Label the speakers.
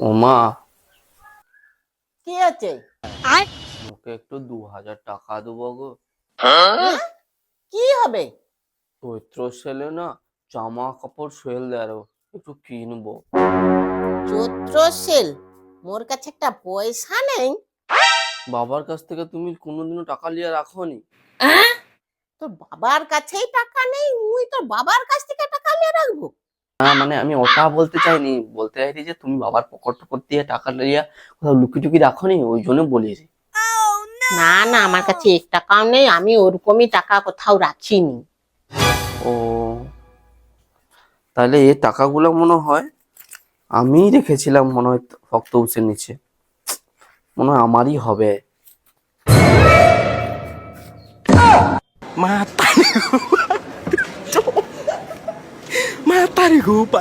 Speaker 1: ও মা,
Speaker 2: কি আছে?
Speaker 1: ওকে একটু 2000 টাকা দেবো গো।
Speaker 2: হ্যাঁ? কি হবে?
Speaker 1: চৈত্র সেলে না জামা কাপড় সেল দেয় আরো, একটু কিনবো।
Speaker 2: চৈত্র সেল? মোর কাছে একটা পয়সা নেই।
Speaker 1: বাবার কাছ থেকে তুমি কোনোদিনও টাকা লিয়ে রাখোনি?
Speaker 2: তোর বাবার কাছেই টাকা নেই, মুই তোর বাবার কাছ থেকে টাকা নিয়ে রাখবো?
Speaker 1: না মানে আমি ওটা বলতে চাইনি, বলতে চাইছি যে তুমি বাবার পকেট টকট দিয়ে টাকা লিয়ে কোথাও লুকি টুকি রাখোনি, ওই জন্য বলেছি।
Speaker 2: না না, আমার কাছে 1 টাকাও নেই, আমি ওরকমই টাকা কোথাও রাখিনি।
Speaker 1: ও, তাহলে এই টাকাগুলো মনে হয় আমিই রেখেছিলাম, মনে হয় শক্ত উঁচের নিচে, মনে হয় আমারই হবে।
Speaker 3: Mata nih gua. Mata nih gua.